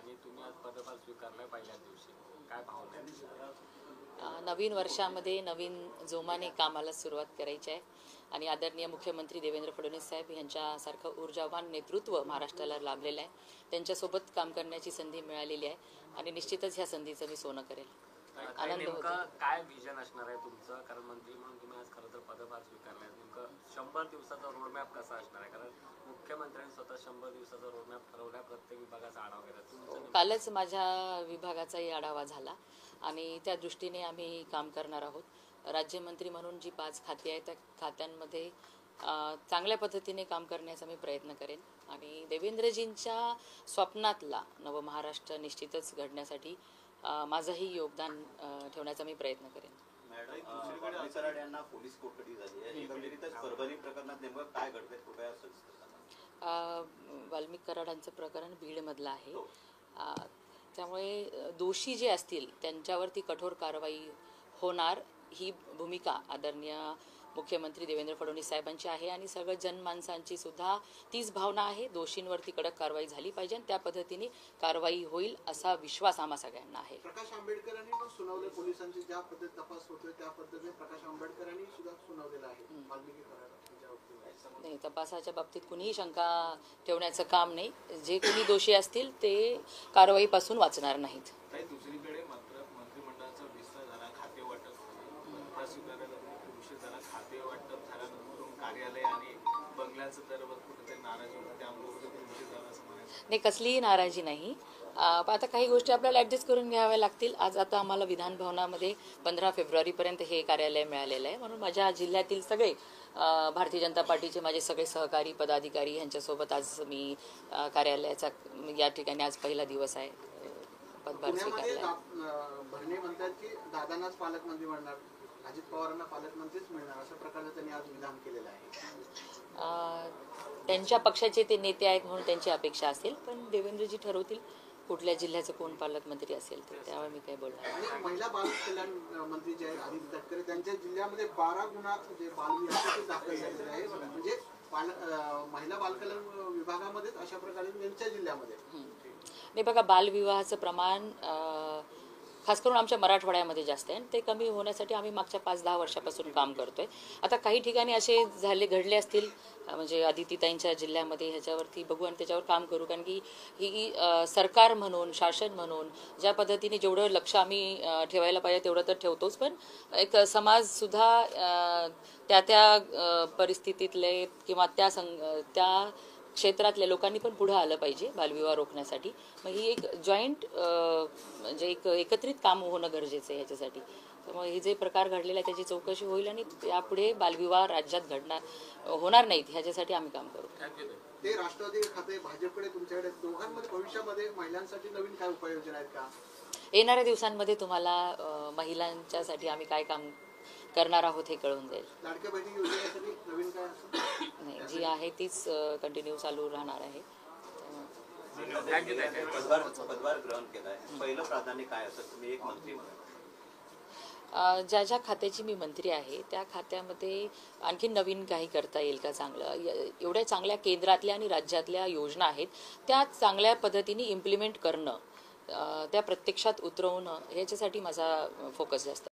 आणि तुम्ही आज पदभार स्वीकारलाय पहिल्याच दिवशी, काय भावना आहे? नवीन वर्षामध्ये नवीन जोमाने कामाला सुरुवात करायची आहे आणि आदरणीय मुख्यमंत्री देवेंद्र फडणवीस साहेब यांच्यासारखं ऊर्जावान नेतृत्व महाराष्ट्राला लाभलेलं आहे. त्यांच्यासोबत काम करण्याची संधी मिळालेली आहे आणि निश्चितच ह्या संधीचं मी सोनं करेल. आनंद होतो. काय विजन असणार आहे तुमचं? कारण मंत्री म्हणून तुम्ही आज खरं तर पदभार स्वीकारलाय. नेमकं 100 दिवसाचा रोडमॅप कसा असणार आहे? कारण मुख्यमंत्र्यांनी स्वतः 100 दिवसाचा रोडमॅप ठरवला, प्रत्येक विभागाचा आढावा घेतला. कालच माझ्या विभागाचाही आढावा झाला आणि त्या दृष्टीने आम्ही काम करणार आहोत. राज्यमंत्री म्हणून जी 5 खाती आहेत त्या खात्यांमध्ये चांगल्या पद्धतीने काम करण्याचा मी प्रयत्न करेन आणि देवेंद्रजींच्या स्वप्नातला नवमहाराष्ट्र निश्चितच घडण्यासाठी माझंही योगदान ठेवण्याचा मी प्रयत्न करेन. मॅडम, अमित कराड यांना पोलीस कोठडी झाली आहे. एकंदरीतच परभणी प्रकरणात नेमकं काय घडतंय कृपया वाल्मिक कराडांचं प्रकरण बीडमधलं आहे. त्यामुळे दोषी जे असतील त्यांच्यावरती कठोर कारवाई होणार ही भूमिका आदरणीय मुख्यमंत्री देवेंद्र फडणवीस साहेबांची आहे आणि सगळं जनमानसांची सुद्धा तीच भावना आहे. दोषींवरती कडक कारवाई झाली पाहिजे आणि त्या पद्धतीने कारवाई होईल असा विश्वास आम्हा सगळ्यांना आहे. प्रकाश आंबेडकरांनी पण सुनावले, पोलिसांची ज्या पद्धतीने तपास होतोय त्या पद्धतीने प्रकाश आंबेडकरांनी सुद्धा सुनावलेलं आहे वाल्मिकी कराड. नाही, तपासाच्या बाबतीत कुणीही शंका ठेवण्याचं काम नाही. जे कोणी दोषी असतील ते कारवाईपासून वाचणार नाहीत. दुसरीकडे मात्र मंत्रिमंडळाचा विस्तार झाला, खाते वाटप खाते वाटप झाल्यानंतर कार्यालय आणि बंगल्याचं तर कुठेतरी नाराजी होती, त्यामुळे विषय झाला असं म्हणायचं नाही. कसलीही नाराजी नाही. आता काही गोष्टी आपल्याला ॲडजस्ट करून घ्याव्या लागतील. आज आता आम्हाला विधान भवनामध्ये 15 फेब्रुवारीपर्यंत हे कार्यालय मिळालेलं आहे म्हणून माझ्या जिल्ह्यातील सगळे भारतीय जनता पार्टीचे माझे सगळे सहकारी पदाधिकारी यांच्यासोबत आज मी कार्यालयाचा या ठिकाणी आज पहिला दिवस आहे पदभार स्वीकारला. भरणे म्हणतात की दादांनाच पालकमंत्री म्हणणार, अजित पवारांना पालकमंत्रीच मिळणार, अशा प्रकारे त्यांनी आज विधान केलेलं आहे. त्यांच्या पक्षाचे ते नेते आहेत म्हणून त्यांची अपेक्षा असेल, पण देवेंद्रजी ठरवतील कुठल्या जिल्ह्याचं कोण पालकमंत्री असेल तर त्यामुळे मी काय बोलणार. आणि महिला बाल कल्याण मंत्री जे आहेत आदिती तटकरे, त्यांच्या जिल्ह्यामध्ये 12 गुन्हा जे बालविवाह दाखल झालेले आहे. म्हणजे महिला बालकल्याण विभागामध्येच अशा प्रकारे त्यांच्या जिल्ह्यामध्ये नाही. बघा, बालविवाहाचं प्रमाण खास करून आमच्या मराठवाड्यामध्ये जास्त आहे आणि ते कमी होण्यासाठी आम्ही मागच्या 5-10 वर्षापासून काम करतोय. आता काही ठिकाणी असे घडले असतील म्हणजे आदितीताईंच्या जिल्ह्यामध्ये, ह्याच्यावरती बघू आणि त्याच्यावर काम करू. कारण की ही सरकार म्हणून शासन म्हणून ज्या पद्धतीने जेवढं लक्ष आम्ही ठेवायला पाहिजे तेवढं तर ठेवतोच, पण एक समाजसुद्धा त्या परिस्थितीतले किंवा त्या क्षेत्रातल्या लोकांनी पण पुढे आलं पाहिजे बालविवाह रोखण्यासाठी. मग ही एक जॉईंट म्हणजे एक एकत्रित काम होणं गरजेचं आहे ह्याच्यासाठी. त्यामुळे हे जे प्रकार घडलेला आहे त्याची चौकशी होईल आणि यापुढे बालविवाह राज्यात होणार नाहीत ह्याच्यासाठी आम्ही काम करू. ते राष्ट्रवादी खाते भाजपकडे, तुमच्याकडे दोघांमध्ये भविष्यामध्ये महिलांसाठी नवीन काय उपाययोजना आहेत का? येणाऱ्या दिवसांमध्ये तुम्हाला महिलांच्यासाठी आम्ही काय काम करणार आहोत हे कळून जाईल. लाडक्या बहिणी योजनेसाठी नवीन काय नाही, जी आहे तीच कंटिन्यू चालू राहणार आहे. पदभार ग्रहण केलाय, पहिलं प्राधान्य काय असतं तुम्ही एक मंत्री म्हणून? ज्या खात्याची मी मंत्री आहे त्या खात्यामध्ये आणखी नवीन काही करता येईल का चांगलं, एवढ्या चांगल्या केंद्रातल्या आणि राज्यातल्या योजना आहेत त्या चांगल्या पद्धतीने इम्प्लिमेंट करणं, त्या प्रत्यक्षात उतरवणं ह्याच्यासाठी माझा फोकस जास्त.